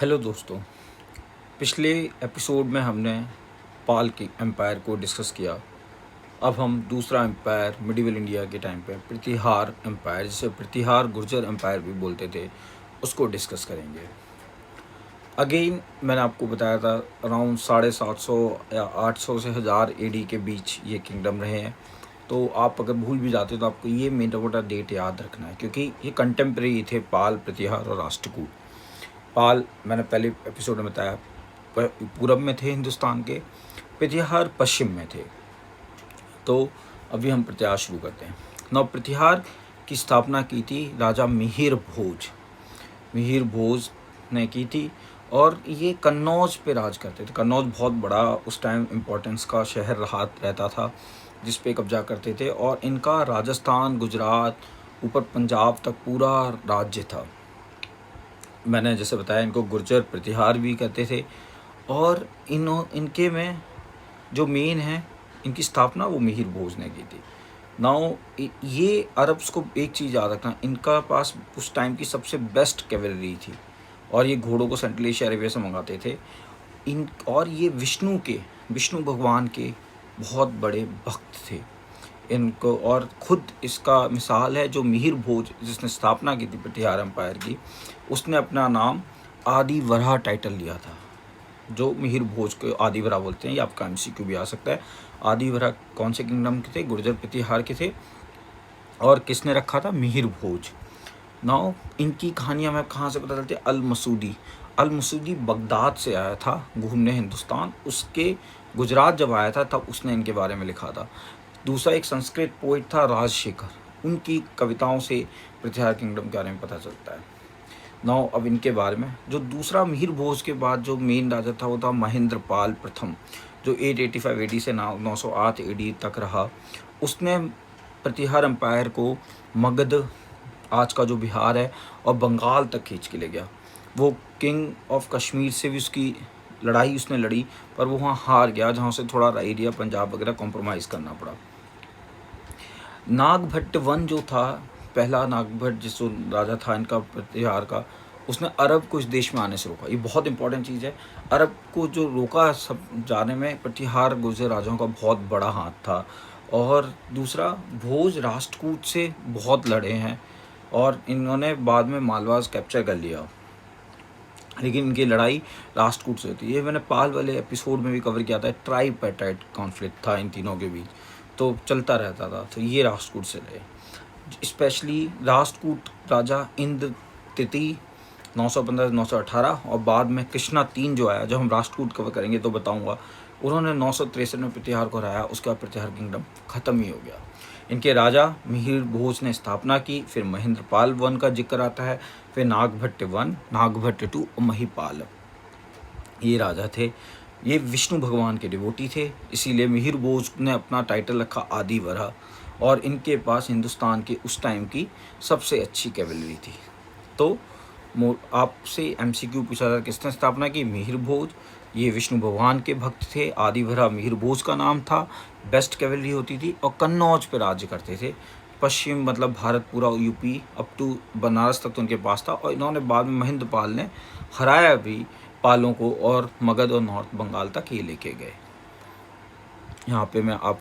Hello दोस्तों, पिछले episode में हमने पाल के एम्पायर को डिस्कस किया। अब हम दूसरा एम्पायर मिडिवल इंडिया के टाइम पे प्रतिहार एम्पायर, जिसे प्रतिहार गुर्जर एम्पायर भी बोलते थे, उसको डिस्कस करेंगे। अगेन मैंने आपको बताया था अराउंड 750 या 800 से 1000 एडी के बीच ये किंगडम रहे हैं। तो आप अगर भूल भी जाते हो तो आपको ये मोटा मोटा डेट याद रखना है, क्योंकि ये कंटेम्प्रेरी थे पाल, प्रतिहार और राष्ट्रकूट। पाल मैंने पहले एपिसोड में बताया पूरब में थे हिंदुस्तान के, प्रतिहार पश्चिम में थे। तो अभी हम प्रतिहार शुरू करते हैं। नौ प्रतिहार की स्थापना की थी राजा मिहिर भोज। मिहिर भोज ने की थी और ये कन्नौज पे राज करते थे। कन्नौज बहुत बड़ा उस टाइम इम्पोर्टेंस का शहर रहता था, जिस पे कब्जा करते थे। और इनका राजस्थान, गुजरात, ऊपर पंजाब तक पूरा राज्य था। मैंने जैसे बताया इनको गुर्जर प्रतिहार भी कहते थे। और इनके में जो मेन है, इनकी स्थापना वो मिहिर भोज ने की थी। नाउ ये अरब्स को एक चीज़ याद रखना, इनका पास उस टाइम की सबसे बेस्ट कैवलरी थी और ये घोड़ों को सेंट्रल एशिया अरेबिया से मंगाते थे। और ये विष्णु भगवान के बहुत बड़े भक्त थे इनको। और ख़ुद इसका मिसाल है जो मिहिर भोज जिसने स्थापना की थी प्रतिहार एम्पायर की, उसने अपना नाम आदि वराह टाइटल लिया था। जो मिहिर भोज को आदि वराह बोलते हैं, ये आपका एमसीक्यू भी आ सकता है। आदि वराह कौन से किंगडम के थे? गुर्जर प्रतिहार के थे। और किसने रखा था? मिहिर भोज। नाउ इनकी कहानियाँ मैं कहाँ से पता चलती है? अल मसूदी बगदाद से आया था घूमने हिंदुस्तान। उसके गुजरात जब आया था तब उसने इनके बारे में लिखा था। दूसरा एक संस्कृत पोइट था राजशेखर, उनकी कविताओं से प्रतिहार किंगडम के बारे में पता चलता है। नाउ अब इनके बारे में, जो दूसरा मिहिर भोज के बाद जो मेन राजा था वो था महेंद्रपाल प्रथम, जो 885 एडी से 908 एडी तक रहा। उसने प्रतिहार एम्पायर को मगध, आज का जो बिहार है, और बंगाल तक खींच के ले गया। वो किंग ऑफ कश्मीर से भी उसकी लड़ाई उसने लड़ी, पर वो वहाँ हार गया, जहाँ से थोड़ा एरिया पंजाब वगैरह कॉम्प्रोमाइज़ करना पड़ा। नागभट्ट वन जो था, पहला नागभट्ट जिस राजा था इनका प्रतिहार का, उसने अरब को इस देश में आने से रोका। ये बहुत इंपॉर्टेंट चीज़ है। अरब को जो रोका सब जाने में, प्रतिहार गुर्जर राजाओं का बहुत बड़ा हाथ था। और दूसरा, भोज राष्ट्रकूट से बहुत लड़े हैं और इन्होंने बाद में मालवास कैप्चर कर लिया, लेकिन इनकी लड़ाई राष्ट्रकूट से होती है। ये मैंने पाल वाले एपिसोड में भी कवर किया था। ट्राइपेटाइट कॉन्फ्लिक्ट था इन तीनों के बीच, तो चलता रहता था। तो ये राष्ट्रकूट से रहे। स्पेशली राष्ट्रकूट राजा इंद्र तिथि 915-918, और बाद में कृष्णा 3 जो आया, जब हम राष्ट्रकूट कवर करेंगे तो बताऊंगा, उन्होंने 963 में प्रतिहार को हराया। उसके बाद प्रतिहार किंगडम ख़त्म ही हो गया। इनके राजा मिहिर भोज ने स्थापना की, फिर महेंद्रपाल वन का जिक्र आता है, फिर नागभट्ट वन, नागभट्ट 2 और महिपाल, ये राजा थे। ये विष्णु भगवान के डिवोटी थे, इसीलिए मिहिर भोज ने अपना टाइटल रखा आदि वराह। और इनके पास हिंदुस्तान की उस टाइम की सबसे अच्छी कैवलरी थी। तो आपसे एमसीक्यू पूछा था किसने स्थापना की? मिहिर भोज। ये विष्णु भगवान के भक्त थे। आदि वराह मिहिर भोज का नाम था। बेस्ट कैवलरी होती थी और कन्नौज पे राज्य करते थे। पश्चिम मतलब भारत पूरा, यूपी अप टू बनारस तक तो उनके पास था। और इन्होंने बाद में महेंद्रपाल ने हराया भी पालों को, और मगध और नॉर्थ बंगाल तक ये लेके गए। यहाँ पे मैं आप